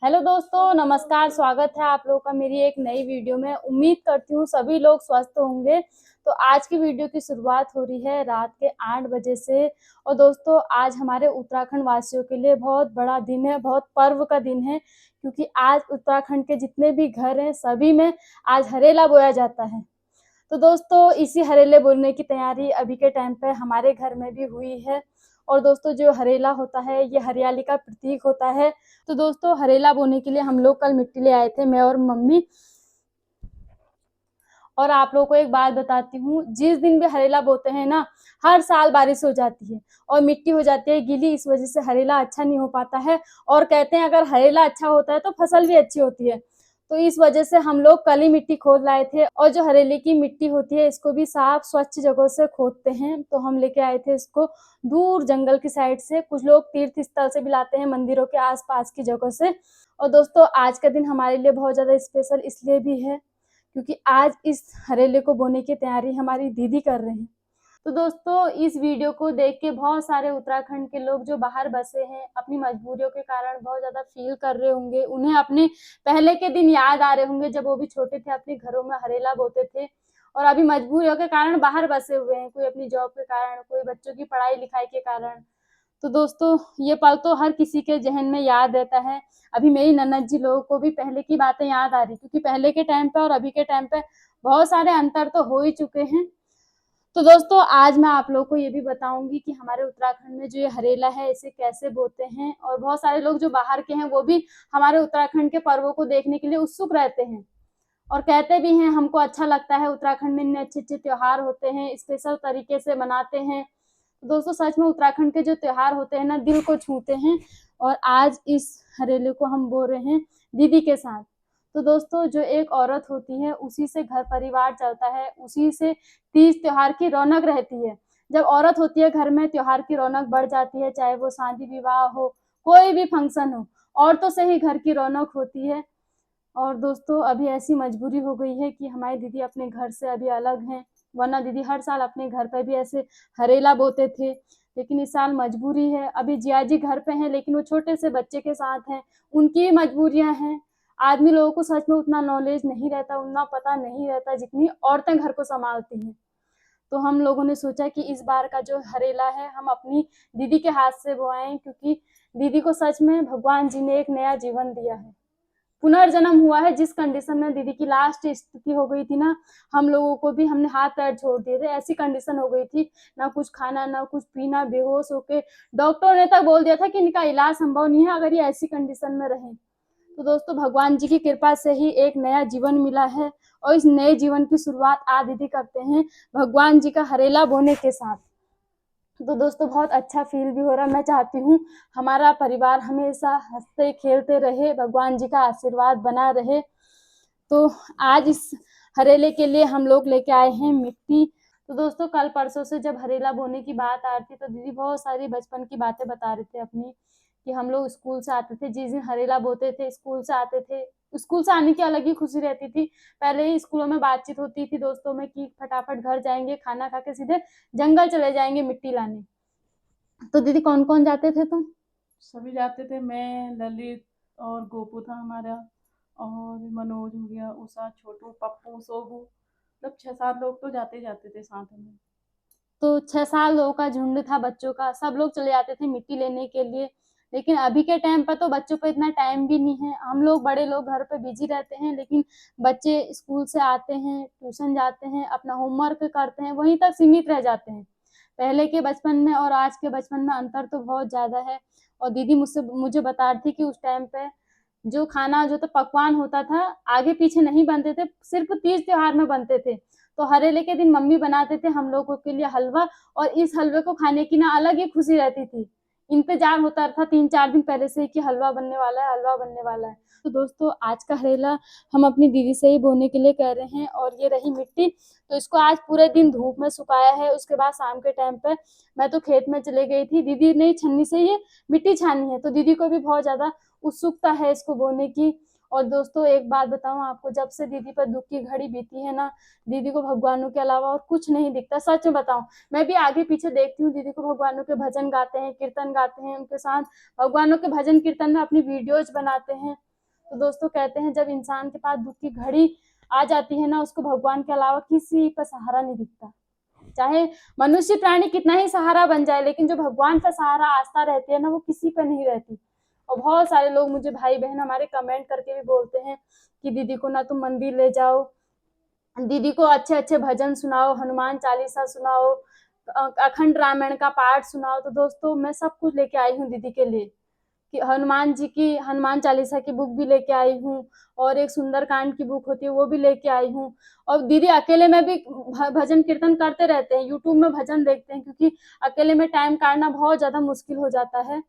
Hello दोस्तों, नमस्कार। स्वागत है आप लोगों का मेरी एक नई वीडियो में। उम्मीद करती हूँ सभी लोग स्वस्थ होंगे। तो आज की वीडियो की शुरुआत हो रही है रात के 8 बजे से। और दोस्तों, आज हमारे उत्तराखंड वासियों के लिए बहुत बड़ा दिन है, बहुत पर्व का दिन है, क्योंकि आज उत्तराखंड के जितने भी घर हैं सभी में आज हरेला बोया जाता है। तो दोस्तों, इसी हरेले बोने की तैयारी अभी के टाइम पे हमारे घर में भी हुई है। और दोस्तों, जो हरेला होता है ये हरियाली का प्रतीक होता है। तो दोस्तों, हरेला बोने के लिए हम लोग कल मिट्टी ले आए थे, मैं और मम्मी। और आप लोगों को एक बात बताती हूँ, जिस दिन भी हरेला बोते हैं ना, हर साल बारिश हो जाती है और मिट्टी हो जाती है गीली। इस वजह से हरेला अच्छा नहीं हो पाता है। और कहते हैं अगर हरेला अच्छा होता है तो फसल भी अच्छी होती है। तो इस वजह से हम लोग कल ही मिट्टी खोद लाए थे। और जो हरेले की मिट्टी होती है इसको भी साफ स्वच्छ जगह से खोदते हैं। तो हम लेके आए थे इसको दूर जंगल की साइड से। कुछ लोग तीर्थ स्थल से भी लाते हैं, मंदिरों के आसपास की जगह से। और दोस्तों, आज का दिन हमारे लिए बहुत ज्यादा स्पेशल इसलिए भी है क्योंकि आज इस हरेले को बोने की तैयारी हमारी दीदी कर रहे हैं। तो दोस्तों, इस वीडियो को देख के बहुत सारे उत्तराखंड के लोग जो बाहर बसे हैं अपनी मजबूरियों के कारण बहुत ज्यादा फील कर रहे होंगे। उन्हें अपने पहले के दिन याद आ रहे होंगे जब वो भी छोटे थे, अपने घरों में हरेला बोते थे। और अभी मजबूरियों के कारण बाहर बसे हुए हैं, कोई अपनी जॉब के कारण, कोई बच्चों की पढ़ाई लिखाई के कारण। तो दोस्तों, ये पल तो हर किसी के जहन में याद रहता है। अभी मेरी ननद जी लोगों को भी पहले की बातें याद आ रही, क्योंकि पहले के टाइम पे और अभी के टाइम पे बहुत सारे अंतर तो हो ही चुके हैं। तो दोस्तों, आज मैं आप लोगों को ये भी बताऊंगी कि हमारे उत्तराखंड में जो ये हरेला है इसे कैसे बोते हैं। और बहुत सारे लोग जो बाहर के हैं वो भी हमारे उत्तराखंड के पर्वों को देखने के लिए उत्सुक रहते हैं और कहते भी हैं हमको अच्छा लगता है, उत्तराखंड में इतने अच्छे अच्छे त्योहार होते हैं, स्पेशल तरीके से मनाते हैं। तो दोस्तों, सच में उत्तराखंड के जो त्योहार होते हैं ना, दिल को छूते हैं। और आज इस हरेले को हम बोल रहे हैं दीदी के साथ। तो दोस्तों, जो एक औरत होती है उसी से घर परिवार चलता है, उसी से तीज त्योहार की रौनक रहती है। जब औरत होती है घर में, त्योहार की रौनक बढ़ जाती है, चाहे वो शादी विवाह हो, कोई भी फंक्शन हो, औरतों से ही घर की रौनक होती है। और दोस्तों, अभी ऐसी मजबूरी हो गई है कि हमारी दीदी अपने घर से अभी अलग हैं। वरना दीदी हर साल अपने घर पे भी ऐसे हरेला बोते थे, लेकिन इस साल मजबूरी है। अभी जिया जी घर पे हैं, लेकिन वो छोटे से बच्चे के साथ हैं, उनकी भी मजबूरियां हैं। आदमी लोगों को सच में उतना नॉलेज नहीं रहता, उतना पता नहीं रहता जितनी औरतें घर को संभालती हैं। तो हम लोगों ने सोचा कि इस बार का जो हरेला है हम अपनी दीदी के हाथ से बोआएं, क्योंकि दीदी को सच में भगवान जी ने एक नया जीवन दिया है, पुनर्जन्म हुआ है। जिस कंडीशन में दीदी की लास्ट स्थिति हो गई थी ना, हम लोगों को भी, हमने हाथ पैर छोड़ दिए थे, ऐसी कंडीशन हो गई थी, ना कुछ खाना ना कुछ पीना, बेहोश होके डॉक्टरों ने तक बोल दिया था कि इनका इलाज संभव नहीं है अगर ये ऐसी कंडीशन में रहे। तो दोस्तों, भगवान जी की कृपा से ही एक नया जीवन मिला है। और इस नए जीवन की शुरुआत आज दीदी करते हैं भगवान जी का हरेला बोने के साथ। तो दोस्तों, बहुत अच्छा फील भी हो रहा है। मैं चाहती हूँ हमारा परिवार हमेशा हंसते खेलते रहे, भगवान जी का आशीर्वाद बना रहे। तो आज इस हरेले के लिए हम लोग लेके आए हैं मिट्टी। तो दोस्तों, कल परसों से जब हरेला बोने की बात आ रही थी तो दीदी बहुत सारी बचपन की बातें बता रहे थे अपनी, कि हम लोग स्कूल से आते थे, जिस दिन हरेला बोते थे स्कूल से आते थे। स्कूल से आने की अलग ही खुशी रहती थी। पहले ही स्कूलों में बातचीत होती थी दोस्तों में कि फटाफट घर जाएंगे, खाना खा के सीधे जंगल चले जाएंगे मिट्टी लाने। तो दीदी, कौन कौन जाते थे तुम? सभी जाते थे। मैं, ललित और गोपू था हमारा, और मनोज हो गया, उषा, छोटू, पप्पू, सोबू, मतलब 6-7 लोग तो जाते ही जाते थे साथ में। तो 6 साल लोगों का झुंड था बच्चों का, सब लोग चले जाते थे मिट्टी लेने के लिए। लेकिन अभी के टाइम पर तो बच्चों पे इतना टाइम भी नहीं है। हम लोग बड़े लोग घर पे बिजी रहते हैं, लेकिन बच्चे स्कूल से आते हैं, ट्यूशन जाते हैं, अपना होमवर्क करते हैं, वहीं तक सीमित रह जाते हैं। पहले के बचपन में और आज के बचपन में अंतर तो बहुत ज्यादा है। और दीदी मुझे बता रही थी कि उस टाइम पे जो खाना, जो तो पकवान होता था, आगे पीछे नहीं बनते थे, सिर्फ तीज त्योहार में बनते थे। तो हरेले के दिन मम्मी बनाते थे हम लोगों के लिए हलवा, और इस हलवे को खाने की ना अलग ही खुशी रहती थी। इंतजार होता था 3-4 दिन पहले से कि हलवा बनने वाला है, हलवा बनने वाला है। तो दोस्तों, आज का हरेला हम अपनी दीदी से ही बोने के लिए कह रहे हैं। और ये रही मिट्टी, तो इसको आज पूरे दिन धूप में सुखाया है। उसके बाद शाम के टाइम पे मैं तो खेत में चले गई थी, दीदी ने छन्नी से ये मिट्टी छानी है। तो दीदी को भी बहुत ज्यादा उत्सुकता है इसको बोने की। और दोस्तों, एक बात बताऊं आपको, जब से दीदी पर दुख की घड़ी बीती है ना, दीदी को भगवानों के अलावा और कुछ नहीं दिखता। सच में बताऊं, मैं भी आगे पीछे देखती हूँ, दीदी को भगवानों के भजन गाते हैं, कीर्तन गाते हैं, उनके साथ भगवानों के भजन कीर्तन में अपनी वीडियोज बनाते हैं। तो दोस्तों कहते हैं जब इंसान के पास दुख की घड़ी आ जाती है ना, उसको भगवान के अलावा किसी पर सहारा नहीं दिखता। चाहे मनुष्य प्राणी कितना ही सहारा बन जाए, लेकिन जो भगवान का सहारा आस्था रहती है ना, वो किसी पे नहीं रहती। और बहुत सारे लोग मुझे भाई बहन हमारे कमेंट करके भी बोलते हैं कि दीदी को ना तुम मंदिर ले जाओ, दीदी को अच्छे अच्छे भजन सुनाओ, हनुमान चालीसा सुनाओ, अखंड रामायण का पाठ सुनाओ। तो दोस्तों मैं सब कुछ लेके आई हूँ दीदी के लिए, कि हनुमान जी की हनुमान चालीसा की बुक भी लेके आई हूँ, और एक सुंदरकांड की बुक होती है वो भी लेके आई हूँ। और दीदी अकेले में भी भजन कीर्तन करते रहते हैं, यूट्यूब में भजन देखते हैं, क्योंकि अकेले में टाइम काटना बहुत ज्यादा मुश्किल हो जाता है।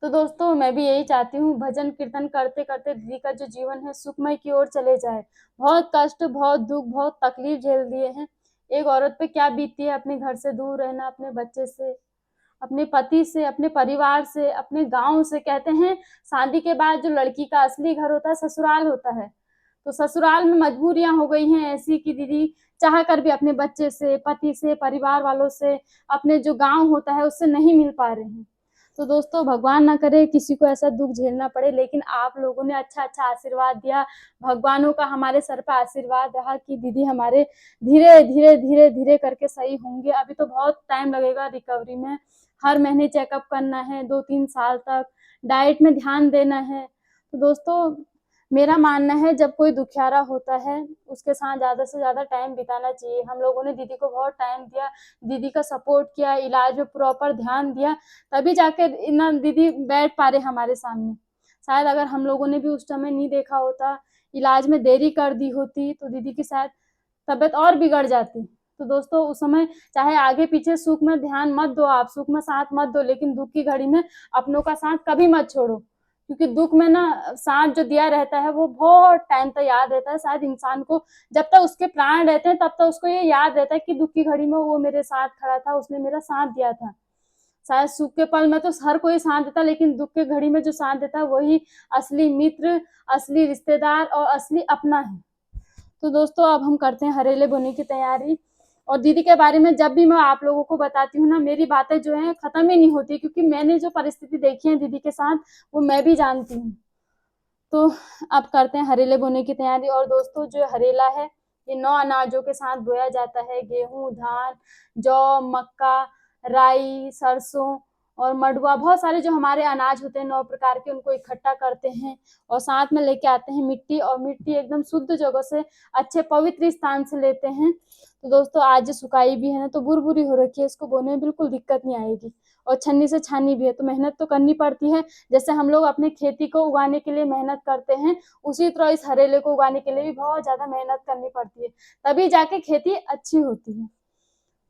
तो दोस्तों मैं भी यही चाहती हूँ, भजन कीर्तन करते करते दीदी का जो जीवन है सुखमय की ओर चले जाए। बहुत कष्ट, बहुत दुख, बहुत तकलीफ झेल दिए हैं। एक औरत पे क्या बीतती है, अपने घर से दूर रहना, अपने बच्चे से, अपने पति से, अपने परिवार से, अपने गांव से। कहते हैं शादी के बाद जो लड़की का असली घर होता है ससुराल होता है। तो ससुराल में मजबूरियां हो गई हैं ऐसी कि दीदी चाह कर भी अपने बच्चे से, पति से, परिवार वालों से, अपने जो गांव होता है उससे नहीं मिल पा रहे हैं। तो दोस्तों भगवान ना करे किसी को ऐसा दुख झेलना पड़े, लेकिन आप लोगों ने अच्छा अच्छा आशीर्वाद दिया, भगवानों का हमारे सर पर आशीर्वाद रहा कि दीदी हमारे धीरे धीरे धीरे धीरे करके सही होंगे। अभी तो बहुत टाइम लगेगा रिकवरी में, हर महीने चेकअप करना है, 2-3 साल तक डाइट में ध्यान देना है। तो दोस्तों मेरा मानना है जब कोई दुखियारा होता है उसके साथ ज़्यादा से ज़्यादा टाइम बिताना चाहिए। हम लोगों ने दीदी को बहुत टाइम दिया, दीदी का सपोर्ट किया, इलाज में प्रॉपर ध्यान दिया, तभी जाके ना दीदी बैठ पा रहे हमारे सामने। शायद अगर हम लोगों ने भी उस समय नहीं देखा होता, इलाज में देरी कर दी होती, तो दीदी की शायद तबीयत और बिगड़ जाती। तो दोस्तों उस समय चाहे आगे पीछे सुख में ध्यान मत दो, आप सुख में साथ मत दो, लेकिन दुख की घड़ी में अपनों का साथ कभी मत छोड़ो, क्योंकि दुख में ना साथ जो दिया रहता है वो बहुत टाइम तक याद रहता है। शायद इंसान को जब तक उसके प्राण रहते हैं तब तक उसको ये याद रहता है कि दुख की घड़ी में वो मेरे साथ खड़ा था, उसने मेरा साथ दिया था। शायद सुख के पल में तो हर कोई साथ देता, लेकिन दुख के घड़ी में जो साथ देता है वही असली मित्र, असली रिश्तेदार और असली अपना है। तो दोस्तों अब हम करते हैं हरेले बोने की तैयारी। और दीदी के बारे में जब भी मैं आप लोगों को बताती हूँ ना, मेरी बातें जो है खत्म ही नहीं होती, क्योंकि मैंने जो परिस्थिति देखी है दीदी के साथ वो मैं भी जानती हूँ। तो अब करते हैं हरेले बोने की तैयारी। और दोस्तों जो हरेला है ये 9 अनाजों के साथ बोया जाता है, गेहूं, धान, जौ, मक्का, राई, सरसों और मडुआ, बहुत सारे जो हमारे अनाज होते हैं 9 प्रकार के, उनको इकट्ठा करते हैं और साथ में लेके आते हैं मिट्टी। और मिट्टी एकदम शुद्ध जगह से, अच्छे पवित्र स्थान से लेते हैं। तो दोस्तों आज सुखाई भी है ना, तो बुरबुरी हो रखी है, इसको बोने में बिल्कुल दिक्कत नहीं आएगी। और छन्नी से छानी भी है, तो मेहनत तो करनी पड़ती है। जैसे हम लोग अपने खेती को उगाने के लिए मेहनत करते हैं, उसी तरह इस हरेले को उगाने के लिए भी बहुत ज्यादा मेहनत करनी पड़ती है, तभी जाके खेती अच्छी होती है।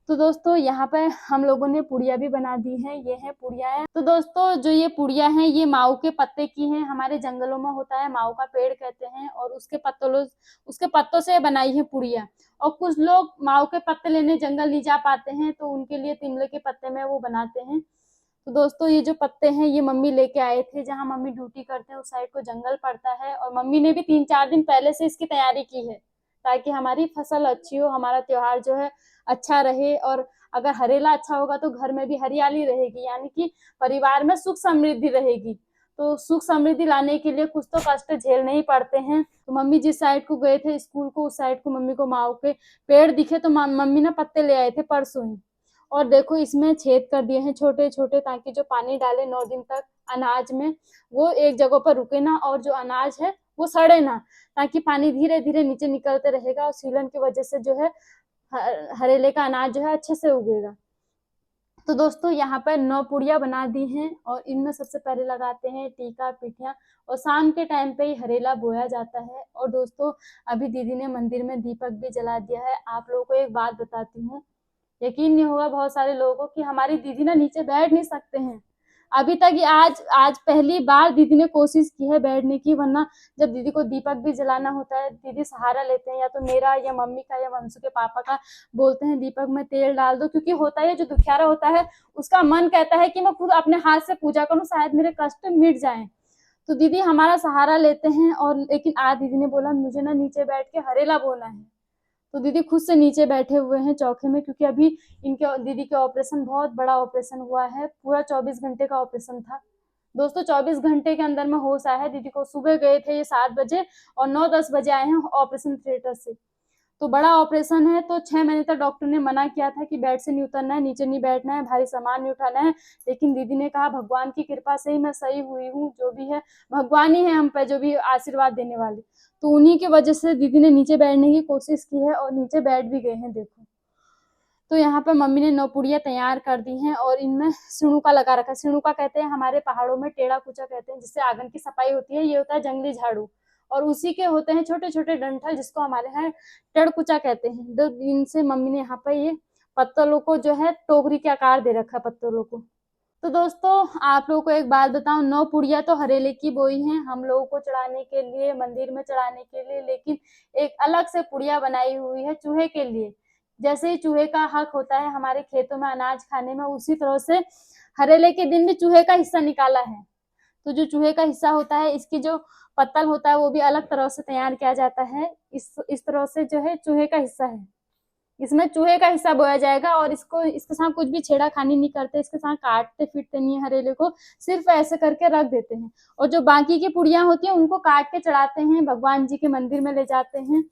तो दोस्तों यहाँ पे हम लोगों ने पुड़िया भी बना दी है, ये है पुड़िया है। तो दोस्तों जो ये पुड़िया है ये माऊ के पत्ते की है, हमारे जंगलों में होता है, माऊ का पेड़ कहते हैं, और उसके पत्तों से बनाई है पुड़िया। और कुछ लोग माऊ के पत्ते लेने जंगल नहीं जा पाते हैं, तो उनके लिए तिमले के पत्ते में वो बनाते हैं। तो दोस्तों ये जो पत्ते हैं ये मम्मी लेके आए थे, जहाँ मम्मी ड्यूटी करते हैं उस साइड को जंगल पड़ता है, और मम्मी ने भी 3-4 दिन पहले से इसकी तैयारी की है, ताकि हमारी फसल अच्छी हो, हमारा त्योहार जो है अच्छा रहे। और अगर हरेला अच्छा होगा तो घर में भी हरियाली रहेगी, यानी कि परिवार में सुख समृद्धि रहेगी। तो सुख समृद्धि लाने के लिए कुछ तो कष्ट झेलने ही पड़ते हैं। तो मम्मी जिस साइड को गए थे स्कूल को, उस साइड को मम्मी को माओ के पेड़ दिखे, तो मम्मी ना पत्ते ले आए थे परसों ही। और देखो इसमें छेद कर दिए हैं छोटे छोटे, ताकि जो पानी डाले 9 दिन तक अनाज में वो एक जगह पर रुके ना, और जो अनाज है वो सड़े ना, ताकि पानी धीरे धीरे नीचे निकलते रहेगा, और सीलन की वजह से जो है हरेले का अनाज जो है अच्छे से उगेगा। तो दोस्तों यहाँ पर 9 पुड़िया बना दी हैं, और इनमें सबसे पहले लगाते हैं टीका, पिठिया, और शाम के टाइम पे ही हरेला बोया जाता है। और दोस्तों अभी दीदी ने मंदिर में दीपक भी जला दिया है। आप लोगों को एक बात बताती हूँ, यकीन नहीं होगा बहुत सारे लोगों को कि हमारी दीदी ना नीचे बैठ नहीं सकते हैं अभी तक। आज पहली बार दीदी ने कोशिश की है बैठने की, वरना जब दीदी को दीपक भी जलाना होता है दीदी सहारा लेते हैं, या तो मेरा या मम्मी का या वंशु के पापा का, बोलते हैं दीपक में तेल डाल दो, क्योंकि होता है जो दुखियारा होता है उसका मन कहता है कि मैं खुद अपने हाथ से पूजा करूं, शायद मेरे कष्ट मिट जाएं। तो दीदी हमारा सहारा लेते हैं। और लेकिन आज दीदी ने बोला मुझे ना नीचे बैठ के हरेला बोना है, तो दीदी खुद से नीचे बैठे हुए हैं चौके में, क्योंकि अभी इनके दीदी के ऑपरेशन बहुत बड़ा ऑपरेशन हुआ है, पूरा 24 घंटे का ऑपरेशन था। दोस्तों 24 घंटे के अंदर में होश आया है दीदी को। सुबह गए थे ये 7 बजे और 9-10 बजे आए हैं ऑपरेशन थिएटर से। तो बड़ा ऑपरेशन है, तो 6 महीने तक डॉक्टर ने मना किया था कि बेड से नहीं उतरना है, नीचे नहीं बैठना है, भारी सामान नहीं उठाना है। लेकिन दीदी ने कहा भगवान की कृपा से ही मैं सही हुई हूँ, जो भी है भगवान ही है हम पे जो भी आशीर्वाद देने वाले। तो उन्हीं की वजह से दीदी ने नीचे बैठने की कोशिश की है और नीचे बैठ भी गए हैं देखो। तो यहाँ पे मम्मी ने 9 पुड़िया तैयार कर दी हैं और इनमें सिणुका लगा रखा है। सिणुका कहते हैं हमारे पहाड़ों में, टेढ़ा कुचा कहते हैं, जिससे आंगन की सफाई होती है। ये होता है जंगली झाड़ू और उसी के होते हैं छोटे छोटे डंठल, जिसको हमारे यहाँ टेढ़ कुचा कहते हैं। तो इनसे मम्मी ने यहाँ पे ये पत्तलों को जो है टोकरी के आकार दे रखा है पत्तलों को। तो दोस्तों आप लोगों को एक बात बताऊं, 9 पुड़िया तो हरेले की बोई हैं हम लोगों को चढ़ाने के लिए, मंदिर में चढ़ाने के लिए। लेकिन एक अलग से पुड़िया बनाई हुई है चूहे के लिए। जैसे ही चूहे का हक होता है हमारे खेतों में अनाज खाने में, उसी तरह से हरेले के दिन भी चूहे का हिस्सा निकाला है। तो जो चूहे का हिस्सा होता है, इसकी जो पत्तल होता है वो भी अलग तरह से तैयार किया जाता है। इस तरह से जो है चूहे का हिस्सा है, इसमें चूहे का हिस्सा बोया जाएगा और इसको इसके साथ कुछ भी छेड़ाखानी नहीं करते, इसके साथ काटते फिरते नहीं है हरेले को, सिर्फ ऐसे करके रख देते हैं। और जो बाकी की पुड़ियां होती हैं उनको काट के चढ़ाते हैं, भगवान जी के मंदिर में ले जाते हैं।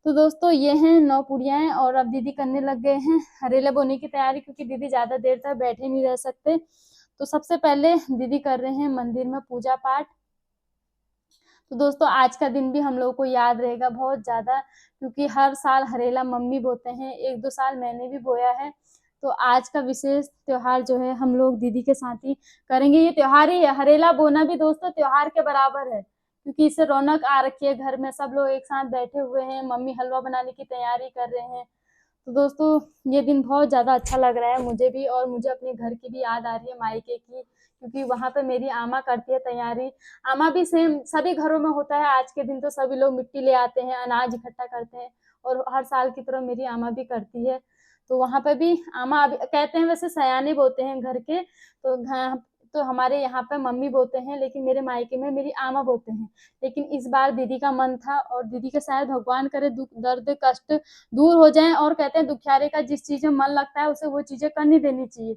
तो दोस्तों ये हैं 9 पुड़ियाएं और अब दीदी करने लग गए हैं हरेला बोने की तैयारी, क्योंकि दीदी ज्यादा देर तक बैठे नहीं रह सकते। तो सबसे पहले दीदी कर रहे हैं मंदिर में पूजा पाठ। तो दोस्तों आज का दिन भी हम लोगों को याद रहेगा बहुत ज्यादा, क्योंकि हर साल हरेला मम्मी बोते हैं, 1-2 साल मैंने भी बोया है। तो आज का विशेष त्योहार जो है हम लोग दीदी के साथ ही करेंगे। ये त्योहार ही है, हरेला बोना भी दोस्तों त्योहार के बराबर है, क्योंकि इससे रौनक आ रखी है घर में, सब लोग एक साथ बैठे हुए हैं, मम्मी हलवा बनाने की तैयारी कर रहे हैं। तो दोस्तों ये दिन बहुत ज़्यादा अच्छा लग रहा है मुझे भी, और मुझे अपने घर की भी याद आ रही है, मायके की, क्योंकि वहाँ पे मेरी आमा करती है तैयारी। आमा भी सेम सभी घरों में होता है, आज के दिन तो सभी लोग मिट्टी ले आते हैं, अनाज इकट्ठा करते हैं, और हर साल की तरह मेरी आमा भी करती है। तो वहाँ पे भी आमा अभी कहते हैं, वैसे सयाने बोते हैं घर के, तो हमारे यहाँ पे मम्मी बोते हैं, लेकिन मेरे मायके में मेरी आमा बोते हैं। लेकिन इस बार दीदी का मन था, और दीदी के शायद भगवान करे दुख दर्द कष्ट दूर हो जाए, और कहते हैं दुखियारे का जिस चीज में मन लगता है उसे वो चीजें करनी देनी चाहिए।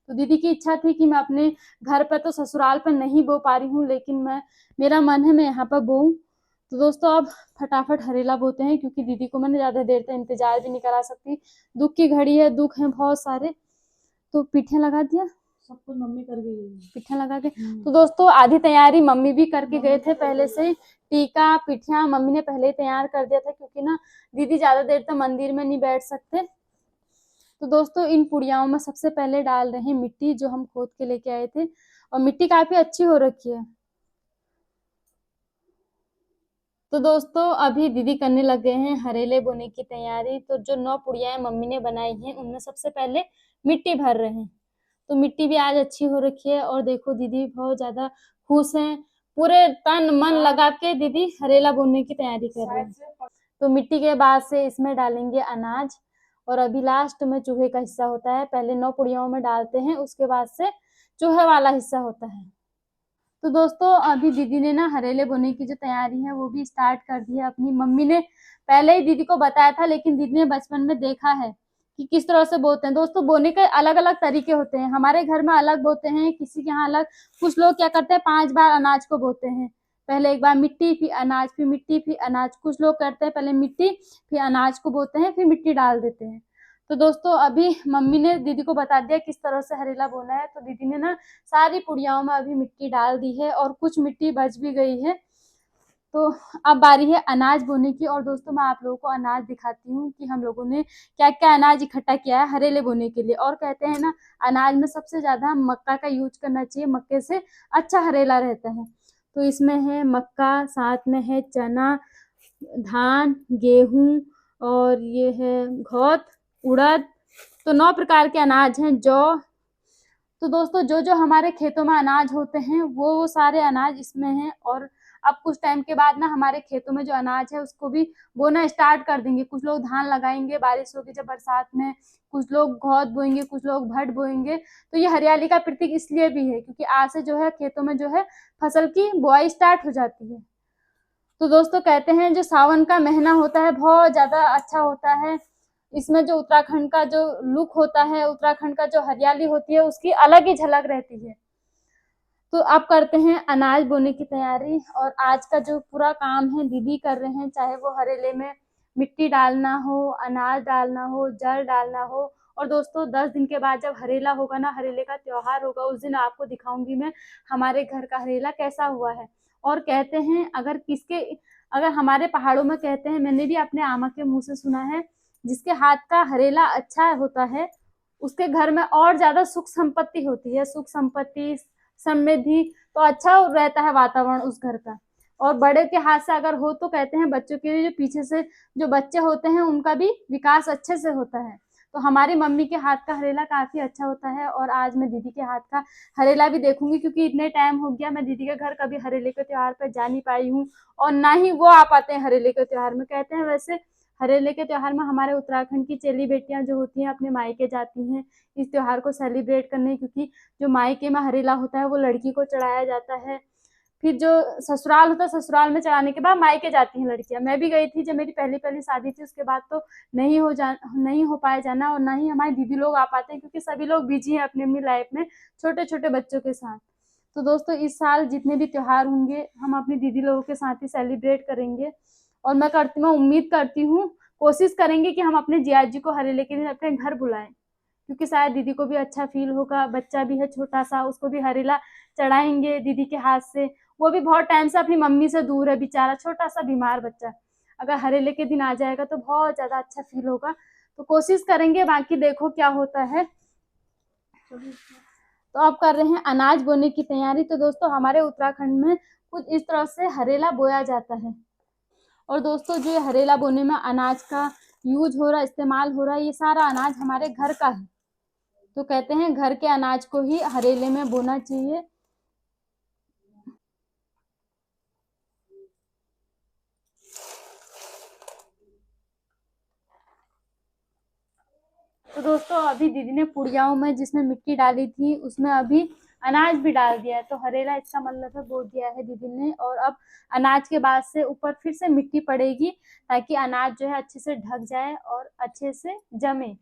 तो दीदी की इच्छा थी कि मैं अपने घर पर, तो ससुराल पर नहीं बो पा रही हूँ, लेकिन मेरा मन है मैं यहाँ पर बोऊं। तो दोस्तों अब फटाफट हरेला बोते हैं, क्योंकि दीदी को मैंने ज्यादा देर तक इंतजार भी नहीं करा सकती। दुख की घड़ी है, दुख है बहुत सारे। तो पीठे लगा दिया, सब कुछ मम्मी कर गई है। पिठा लगा के। तो दोस्तों आधी तैयारी मम्मी भी करके गए थे पहले से। टीका पिठिया मम्मी ने पहले ही तैयार कर दिया था, क्योंकि ना दीदी ज्यादा देर तक मंदिर में नहीं बैठ सकते। तो दोस्तों इन पुड़ियाओं में सबसे पहले डाल रहे हैं मिट्टी, जो हम खोद के लेके आए थे, और मिट्टी काफी अच्छी हो रखी है। तो दोस्तों अभी दीदी करने लग गए हैं हरेले बोने की तैयारी। तो जो 9 पुड़ियाएं मम्मी ने बनाई हैं उनमें सबसे पहले मिट्टी भर रहे हैं। तो मिट्टी भी आज अच्छी हो रखी है, और देखो दीदी बहुत ज्यादा खुश हैं, पूरे तन मन लगा के दीदी हरेला बोने की तैयारी कर रहे हैं। तो मिट्टी के बाद से इसमें डालेंगे अनाज, और अभी लास्ट में चूहे का हिस्सा होता है। पहले 9 पुड़ियाओं में डालते हैं, उसके बाद से चूहे वाला हिस्सा होता है। तो दोस्तों अभी दीदी ने ना हरेले बोने की जो तैयारी है वो भी स्टार्ट कर दी है अपनी। मम्मी ने पहले ही दीदी को बताया था, लेकिन दीदी ने बचपन में देखा है कि किस तरह से बोते हैं। दोस्तों बोने के अलग अलग तरीके होते हैं, हमारे घर में अलग बोते हैं, किसी के यहाँ अलग। कुछ लोग क्या करते हैं 5 बार अनाज को बोते हैं, पहले एक बार मिट्टी फिर अनाज फिर मिट्टी फिर अनाज। कुछ लोग करते हैं पहले मिट्टी फिर अनाज को बोते हैं, फिर मिट्टी डाल देते हैं। तो दोस्तों अभी मम्मी ने दीदी को बता दिया किस तरह से हरेला बोना है। तो दीदी ने ना सारी पुड़ियाओं में अभी मिट्टी डाल दी है, और कुछ मिट्टी बच भी गई है। तो अब बारी है अनाज बोने की। और दोस्तों मैं आप लोगों को अनाज दिखाती हूँ कि हम लोगों ने क्या क्या अनाज इकट्ठा किया है हरेले बोने के लिए। और कहते हैं ना अनाज में सबसे ज्यादा मक्का का यूज करना चाहिए, मक्के से अच्छा हरेला रहता है। तो इसमें है मक्का, साथ में है चना, धान, गेहूं, और ये है घौत, उड़द। तो 9 प्रकार के अनाज हैं, जौ। तो दोस्तों जो जो हमारे खेतों में अनाज होते हैं वो सारे अनाज इसमें हैं। और अब कुछ टाइम के बाद ना हमारे खेतों में जो अनाज है उसको भी बोना स्टार्ट कर देंगे। कुछ लोग धान लगाएंगे, बारिश होगी जब बरसात में, कुछ लोग घौद बोएंगे, कुछ लोग भट बोएंगे। तो ये हरियाली का प्रतीक इसलिए भी है क्योंकि आज से जो है खेतों में जो है फसल की बुआई स्टार्ट हो जाती है। तो दोस्तों कहते हैं जो सावन का महीना होता है बहुत ज्यादा अच्छा होता है। इसमें जो उत्तराखंड का जो लुक होता है, उत्तराखंड का जो हरियाली होती है उसकी अलग ही झलक रहती है। तो अब करते हैं अनाज बोने की तैयारी। और आज का जो पूरा काम है दीदी कर रहे हैं, चाहे वो हरेले में मिट्टी डालना हो, अनाज डालना हो, जल डालना हो। और दोस्तों 10 दिन के बाद जब हरेला होगा ना, हरेले का त्योहार होगा, उस दिन आपको दिखाऊंगी मैं हमारे घर का हरेला कैसा हुआ है। और कहते हैं अगर हमारे पहाड़ों में कहते हैं, मैंने भी अपने आमा के मुंह से सुना है, जिसके हाथ का हरेला अच्छा होता है उसके घर में और ज्यादा सुख संपत्ति होती है, सुख संपत्ति, समृद्धि। तो अच्छा रहता है वातावरण उस घर का। और बड़े के हाथ से अगर हो तो कहते हैं बच्चों के लिए जो पीछे से जो बच्चे होते हैं उनका भी विकास अच्छे से होता है। तो हमारी मम्मी के हाथ का हरेला काफी अच्छा होता है। और आज मैं दीदी के हाथ का हरेला भी देखूंगी, क्योंकि इतने टाइम हो गया मैं दीदी के घर कभी हरेले के त्योहार पर जा नहीं पाई हूँ, और ना ही वो आ पाते हैं हरेले के त्योहार में। कहते हैं वैसे हरेले के त्योहार में हमारे उत्तराखंड की चेली बेटियां जो होती हैं अपने मायके जाती हैं इस त्योहार को सेलिब्रेट करने, क्योंकि जो मायके में हरेला होता है वो लड़की को चढ़ाया जाता है। फिर जो ससुराल होता है, ससुराल में चढ़ाने के बाद मायके जाती हैं लड़कियां। मैं भी गई थी जब मेरी पहली पहली शादी थी, उसके बाद तो नहीं हो पाया जाना, और ना ही हमारे दीदी लोग आ पाते हैं, क्योंकि सभी लोग बिजी हैं अपनी अपनी लाइफ में छोटे छोटे बच्चों के साथ। तो दोस्तों इस साल जितने भी त्योहार होंगे हम अपनी दीदी लोगों के साथ ही सेलिब्रेट करेंगे। और मैं उम्मीद करती हूँ, कोशिश करेंगे कि हम अपने जिया जी को हरेले के दिन अपने घर बुलाएं, क्योंकि शायद दीदी को भी अच्छा फील होगा। बच्चा भी है छोटा सा, उसको भी हरेला चढ़ाएंगे दीदी के हाथ से। वो भी बहुत टाइम से अपनी मम्मी से दूर है बेचारा, छोटा सा बीमार बच्चा। अगर हरेले के दिन आ जाएगा तो बहुत ज्यादा अच्छा फील होगा। तो कोशिश करेंगे, बाकी देखो क्या होता है। तो अब कर रहे हैं अनाज बोने की तैयारी। तो दोस्तों हमारे उत्तराखंड में कुछ इस तरह से हरेला बोया जाता है। और दोस्तों जो हरेला बोने में अनाज का यूज हो रहा है, इस्तेमाल हो रहा है, ये सारा अनाज हमारे घर का है। तो कहते हैं घर के अनाज को ही हरेले में बोना चाहिए। तो दोस्तों अभी दीदी ने पुड़ियाओं में जिसमें मिट्टी डाली थी उसमें अभी अनाज भी डाल दिया है। तो हरेला इसका मतलब है बो दिया है दीदी ने। और अब अनाज के बाद से ऊपर फिर से मिट्टी पड़ेगी, ताकि अनाज जो है अच्छे से ढक जाए और अच्छे से जमे।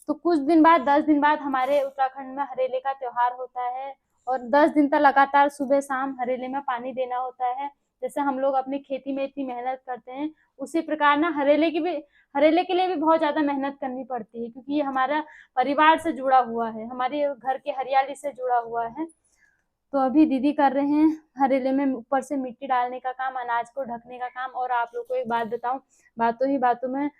तो कुछ दिन बाद 10 दिन बाद हमारे उत्तराखंड में हरेले का त्योहार होता है। और 10 दिन तक लगातार सुबह शाम हरेले में पानी देना होता है। जैसे हम लोग अपनी खेती में इतनी मेहनत करते हैं, उसी प्रकार ना हरेले के लिए भी बहुत ज्यादा मेहनत करनी पड़ती है, क्योंकि ये हमारा परिवार से जुड़ा हुआ है, हमारे घर की हरियाली से जुड़ा हुआ है। तो अभी दीदी कर रहे हैं हरेले में ऊपर से मिट्टी डालने का काम, अनाज को ढकने का काम। और आप लोग को एक बात बताऊं, बातों ही बातों में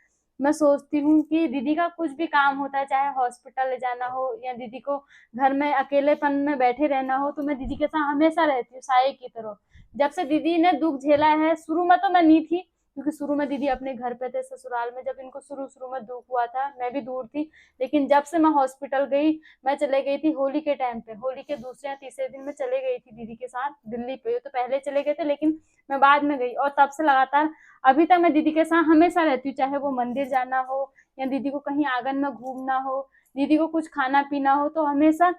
मैं सोचती हूँ कि दीदी का कुछ भी काम होता है, चाहे हॉस्पिटल ले जाना हो या दीदी को घर में अकेलेपन में बैठे रहना हो, तो मैं दीदी के साथ हमेशा रहती हूँ साये की तरह। जब से दीदी ने दुख झेला है, शुरू में तो मैं नहीं थी, क्योंकि शुरू में दीदी अपने घर पे थे ससुराल में, जब इनको शुरू शुरू में दुख हुआ था मैं भी दूर थी। लेकिन जब से मैं हॉस्पिटल गई, मैं चले गई थी होली के टाइम पे, होली के दूसरे या तीसरे दिन में चले गई थी दीदी के साथ दिल्ली पे। तो पहले चले गए थे लेकिन मैं बाद में गई, और तब से लगातार अभी तक मैं दीदी के साथ हमेशा रहती हूँ। चाहे वो मंदिर जाना हो या दीदी को कहीं आंगन में घूमना हो, दीदी को कुछ खाना पीना हो, तो हमेशा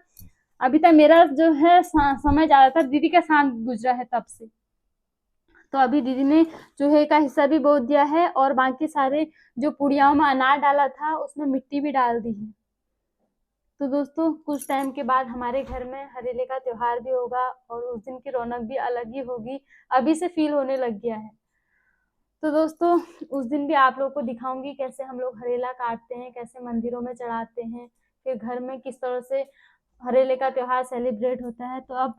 अभी तक मेरा जो है समय ज्यादातर दीदी के साथ गुजरा है तब से। तो अभी दीदी ने चूहे का हिस्सा भी बो दिया है, और बाकी सारे जो पुड़ियाओं में अनाज डाला था उसमें मिट्टी भी डाल दी है। तो दोस्तों कुछ टाइम के बाद हमारे घर में हरेले का त्योहार भी होगा, और उस दिन की रौनक भी अलग ही होगी, अभी से फील होने लग गया है। तो दोस्तों उस दिन भी आप लोगों को दिखाऊंगी कैसे हम लोग हरेला काटते हैं, कैसे मंदिरों में चढ़ाते हैं, फिर घर में किस तरह से हरेले का त्योहार सेलिब्रेट होता है। तो अब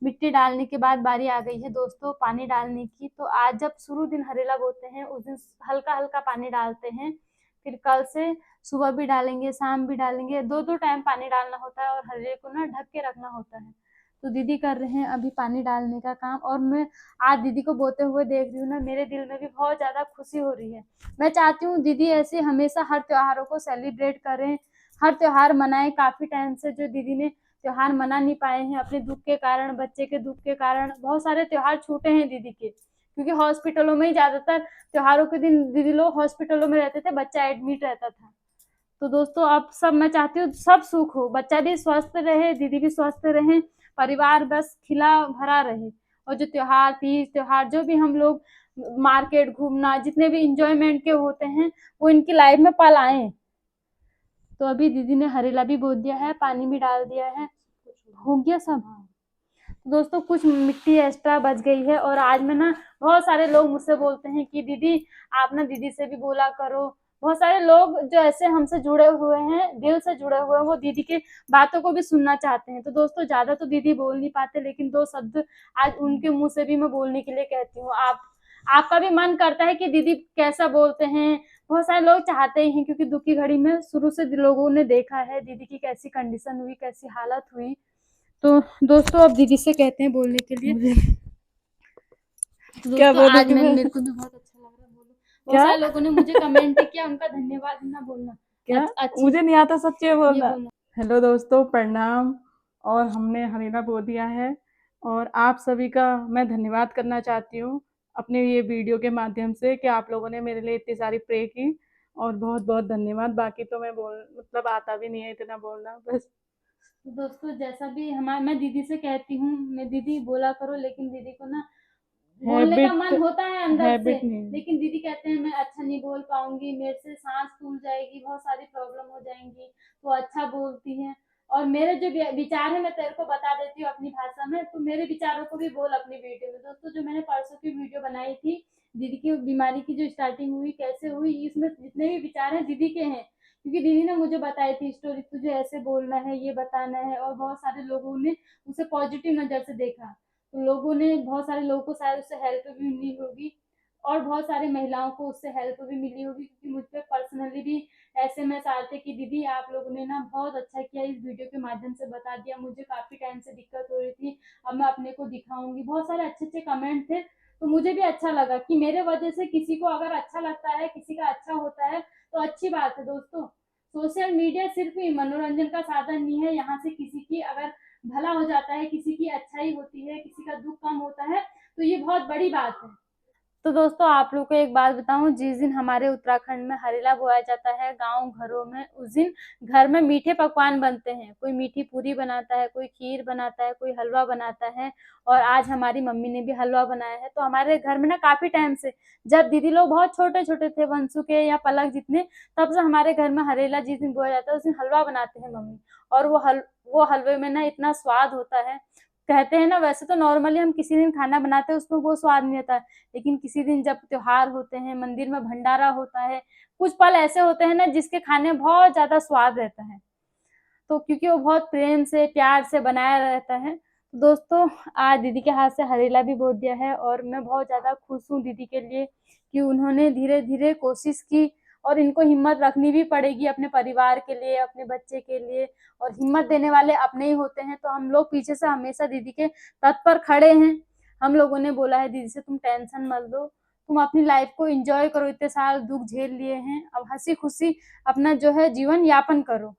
मिट्टी डालने के बाद बारी आ गई है दोस्तों पानी डालने की। तो आज जब शुरू दिन हरेला बोते हैं उस दिन हल्का हल्का पानी डालते हैं, फिर कल से सुबह भी डालेंगे, शाम भी डालेंगे, दो दो टाइम पानी डालना होता है, और हरेले को ना ढक के रखना होता है। तो दीदी कर रहे हैं अभी पानी डालने का काम, और मैं आज दीदी को बोते हुए देख रही हूँ ना, मेरे दिल में भी बहुत ज्यादा खुशी हो रही है। मैं चाहती हूँ दीदी ऐसे हमेशा हर त्योहारों को सेलिब्रेट करें, हर त्योहार मनाएं। काफी टाइम से जो दीदी ने त्योहार मना नहीं पाए हैं अपने दुख के कारण, बच्चे के दुख के कारण, बहुत सारे त्योहार छूटे हैं दीदी के, क्योंकि हॉस्पिटलों में ही ज्यादातर त्योहारों के दिन दीदी लोग हॉस्पिटलों में रहते थे, बच्चा एडमिट रहता था। तो दोस्तों अब सब मैं चाहती हूँ सब सुख हो, बच्चा भी स्वस्थ रहे, दीदी भी स्वस्थ रहे, परिवार बस खिला भरा रहे। और जो त्योहार तीज त्योहार जो भी हम लोग मार्केट घूमना जितने भी इंजॉयमेंट के होते हैं वो इनकी लाइफ में पल आए। तो अभी दीदी ने हरेला भी बो दिया है, पानी भी डाल दिया है, हो गया सब। दोस्तों कुछ मिट्टी एक्स्ट्रा बच गई है और आज मैं ना बहुत सारे लोग मुझसे बोलते हैं कि दीदी आप ना दीदी से भी बोला करो। बहुत सारे लोग जो ऐसे हमसे जुड़े हुए हैं, दिल से जुड़े हुए हैं, वो दीदी की बातों को भी सुनना चाहते हैं। तो दोस्तों ज्यादा तो दीदी बोल नहीं पाते, लेकिन 2 शब्द आज उनके मुंह से भी मैं बोलने के लिए कहती हूँ। आप आपका भी मन करता है कि दीदी कैसा बोलते हैं। बहुत सारे लोग चाहते ही हैं, क्योंकि दुख की घड़ी में शुरू से लोगों ने देखा है दीदी की कैसी कंडीशन हुई, कैसी हालत हुई। तो दोस्तों अब दीदी से कहते हैं बोलने के लिए। तो क्या दोस्तों आज बोलूंगी मैं? मेरे को भी बहुत अच्छा लग रहा है, बोलो। बहुत क्या सारे लोगों ने मुझे कमेंट किया, उनका धन्यवाद ना बोलना। क्या अच्छी मुझे नहीं आता सच्ची ये बोलना। बोलना। हेलो दोस्तों, प्रणाम। और हमने हरीला बो दिया है और आप सभी का मैं धन्यवाद करना चाहती हूँ अपने ये वीडियो के माध्यम से कि आप लोगों ने मेरे लिए इतनी सारी प्रे की, और बहुत बहुत धन्यवाद। बाकी तो मैं बोल मतलब आता भी नहीं है इतना बोलना, बस। तो दोस्तों जैसा भी हमारा, मैं दीदी से कहती हूँ मैं दीदी बोला करो, लेकिन दीदी को ना बोलने का हैबिट मन होता है अंदर से, हैबिट नहीं। लेकिन दीदी कहते हैं मैं अच्छा नहीं बोल पाऊंगी, मेरे से सांस फूल जाएगी, बहुत सारी प्रॉब्लम हो जाएंगी। तो अच्छा बोलती हैं। और मेरे जो विचार है मैं तेरे को बता देती हूँ अपनी भाषा में, तो मेरे विचारों को भी बोल अपनी वीडियो में। दोस्तों जो मैंने परसों की वीडियो बनाई थी दीदी की बीमारी की, जो स्टार्टिंग हुई कैसे हुई, इसमें जितने भी विचार हैं दीदी के हैं, क्योंकि दीदी ने मुझे बताई थी स्टोरी, तुझे ऐसे बोलना है, ये बताना है। और बहुत सारे लोगों ने उसे पॉजिटिव नजर से देखा। तो लोगों ने, बहुत सारे लोगों को शायद उससे हेल्प भी मिली होगी, और बहुत सारी महिलाओं को उससे हेल्प भी मिली होगी, क्योंकि मुझ पे पर्सनली भी एसएमएस आए थे कि दीदी आप लोगों ने ना बहुत अच्छा किया, इस वीडियो के माध्यम से बता दिया, मुझे काफी टाइम से दिक्कत हो रही थी, अब मैं अपने को दिखाऊंगी। बहुत सारे अच्छे अच्छे कमेंट थे। तो मुझे भी अच्छा लगा कि मेरे वजह से किसी को अगर अच्छा लगता है, किसी का अच्छा होता है, तो अच्छी बात है। दोस्तों सोशल मीडिया सिर्फ मनोरंजन का साधन नहीं है, यहाँ से किसी की अगर भला हो जाता है, किसी की अच्छाई होती है, किसी का दुख कम होता है, तो ये बहुत बड़ी बात है। तो दोस्तों आप लोग को एक बात बताऊं, जिस दिन हमारे उत्तराखंड में हरेला बोया जाता है गांव घरों में, उस दिन घर में मीठे पकवान बनते हैं। कोई मीठी पूरी बनाता है, कोई खीर बनाता है, कोई हलवा बनाता है। और आज हमारी मम्मी ने भी हलवा बनाया है। तो हमारे घर में ना काफी टाइम से, जब दीदी लोग बहुत छोटे छोटे थे, वंशु के या पलक जितने, तब से हमारे घर में हरेला जिस दिन बोया जाता है उस दिन हलवा बनाते हैं मम्मी। और वो हलवे में ना इतना स्वाद होता है। कहते हैं ना, वैसे तो नॉर्मली हम किसी दिन खाना बनाते हैं उसमें वो स्वाद नहीं आता, लेकिन किसी दिन जब त्योहार होते हैं, मंदिर में भंडारा होता है, कुछ पल ऐसे होते हैं ना जिसके खाने में बहुत ज्यादा स्वाद रहता है। तो क्योंकि वो बहुत प्रेम से प्यार से बनाया रहता है। तो दोस्तों आज दीदी के हाथ से हरेला भी बो दिया है, और मैं बहुत ज्यादा खुश हूँ दीदी के लिए कि उन्होंने धीरे धीरे कोशिश की। और इनको हिम्मत रखनी भी पड़ेगी अपने परिवार के लिए, अपने बच्चे के लिए। और हिम्मत देने वाले अपने ही होते हैं। तो हम लोग पीछे से हमेशा दीदी के तत्पर खड़े हैं। हम लोगों ने बोला है दीदी से तुम टेंशन मत लो, तुम अपनी लाइफ को एंजॉय करो, इतने साल दुख झेल लिए हैं, अब हंसी खुशी अपना जो है जीवन यापन करो।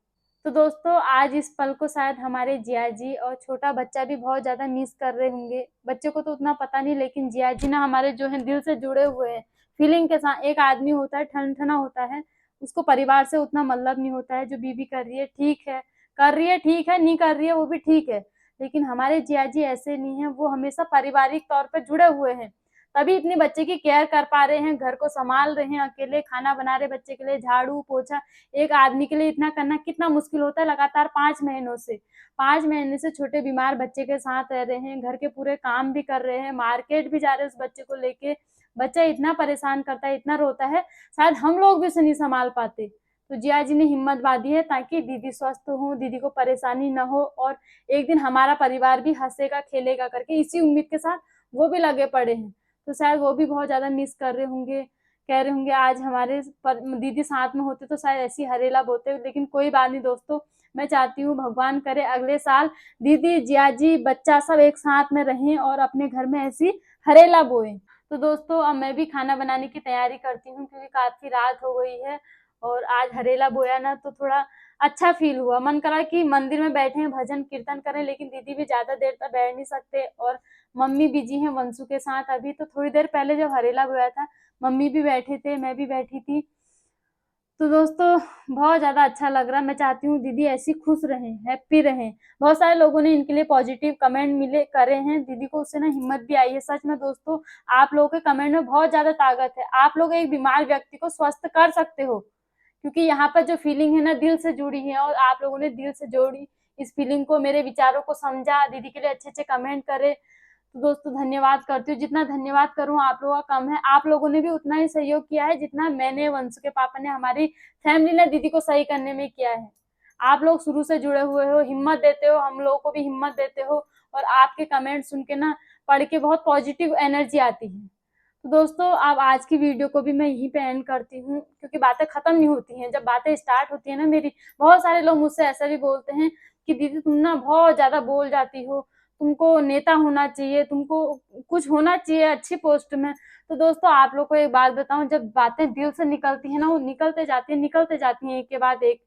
तो दोस्तों आज इस पल को शायद हमारे जिया जी और छोटा बच्चा भी बहुत ज्यादा मिस कर रहे होंगे। बच्चे को तो उतना पता नहीं, लेकिन जिया जी ना हमारे जो है दिल से जुड़े हुए हैं फीलिंग के साथ। एक आदमी होता है ठन ठना होता है, उसको परिवार से उतना मतलब नहीं होता है। जो बीवी कर रही है ठीक है, कर रही है ठीक है, नहीं कर रही है वो भी ठीक है, लेकिन हमारे जिया जी ऐसे नहीं है। वो हमेशा पारिवारिक तौर पर जुड़े हुए हैं, तभी इतनी बच्चे की केयर कर पा रहे हैं, घर को संभाल रहे हैं, अकेले खाना बना रहे बच्चे के लिए, झाड़ू पोछा। एक आदमी के लिए इतना करना कितना मुश्किल होता है, लगातार 5 महीनों से, 5 महीने से छोटे बीमार बच्चे के साथ रह रहे हैं, घर के पूरे काम भी कर रहे हैं, मार्केट भी जा रहे हैं उस बच्चे को लेके। बच्चा इतना परेशान करता है, इतना रोता है, शायद हम लोग भी उसे नहीं संभाल पाते। तो जिया जी ने हिम्मत बांधी है ताकि दीदी स्वस्थ हो, दीदी को परेशानी न हो, और एक दिन हमारा परिवार भी हंसेगा खेलेगा करके, इसी उम्मीद के साथ वो भी लगे पड़े हैं। तो शायद वो भी बहुत ज्यादा मिस कर रहे होंगे, कह रहे होंगे आज हमारे दीदी साथ में होते तो शायद ऐसी हरेला बोते। लेकिन कोई बात नहीं दोस्तों, मैं चाहती हूँ भगवान करे अगले साल दीदी जिया जी बच्चा सब एक साथ में रहें और अपने घर में ऐसी हरेला बोए। तो दोस्तों अब मैं भी खाना बनाने की तैयारी करती हूँ, क्योंकि काफी रात हो गई है। और आज हरेला बोया ना तो थोड़ा अच्छा फील हुआ, मन करा कि मंदिर में बैठे हैं भजन कीर्तन करें, लेकिन दीदी भी ज्यादा देर तक बैठ नहीं सकते, और मम्मी बिजी हैं वंशु के साथ अभी। तो थोड़ी देर पहले जब हरेला बोया था मम्मी भी बैठे थे, मैं भी बैठी थी। तो दोस्तों बहुत ज्यादा अच्छा लग रहा है। मैं चाहती हूँ दीदी ऐसी खुश रहें, हैप्पी रहें। बहुत सारे लोगों ने इनके लिए पॉजिटिव कमेंट मिले करे हैं दीदी को, उससे ना हिम्मत भी आई है। सच में दोस्तों आप लोगों के कमेंट में बहुत ज्यादा ताकत है। आप लोग एक बीमार व्यक्ति को स्वस्थ कर सकते हो, क्योंकि यहाँ पर जो फीलिंग है ना दिल से जुड़ी है, और आप लोगों ने दिल से जोड़ी इस फीलिंग को, मेरे विचारों को समझा, दीदी के लिए अच्छे-अच्छे कमेंट करे। तो दोस्तों धन्यवाद करती हूँ। जितना धन्यवाद करूँ आप लोगों का कम है। आप लोगों ने भी उतना ही सहयोग किया है जितना मैंने, वंशु के पापा ने, हमारी फैमिली ने दीदी को सही करने में किया है। आप लोग शुरू से जुड़े हुए हो, हिम्मत देते हो, हम लोगों को भी हिम्मत देते हो और आपके कमेंट सुन के ना पढ़ के बहुत पॉजिटिव एनर्जी आती है। तो दोस्तों अब आज की वीडियो को भी मैं यहीं पे एंड करती हूँ, क्योंकि बातें खत्म नहीं होती हैं। जब बातें स्टार्ट होती है ना मेरी, बहुत सारे लोग मुझसे ऐसा भी बोलते हैं कि दीदी तुम ना बहुत ज्यादा बोल जाती हो, तुमको नेता होना चाहिए, तुमको कुछ होना चाहिए अच्छी पोस्ट में। तो दोस्तों आप लोग को एक बात बताऊं, जब बातें दिल से निकलती है ना, वो निकलते जाती हैं एक के बाद एक,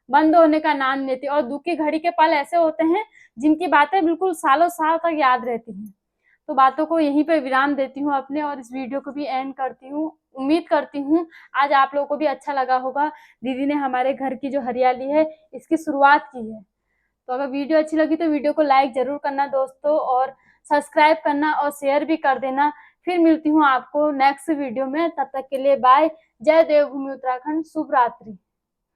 बंद होने का नाम लेती है। और दुख की घड़ी के पल ऐसे होते हैं जिनकी बातें बिल्कुल सालों साल तक याद रहती हैं। तो बातों को यहीं पे विराम देती हूँ अपने, और इस वीडियो को भी एंड करती हूँ। उम्मीद करती हूँ आज आप लोगों को भी अच्छा लगा होगा। दीदी ने हमारे घर की जो हरियाली है इसकी शुरुआत की है। तो अगर वीडियो अच्छी लगी तो वीडियो को लाइक जरूर करना दोस्तों, और सब्सक्राइब करना और शेयर भी कर देना। फिर मिलती हूँ आपको नेक्स्ट वीडियो में, तब तक के लिए बाय। जय देवभूमि उत्तराखंड, शुभ रात्रि।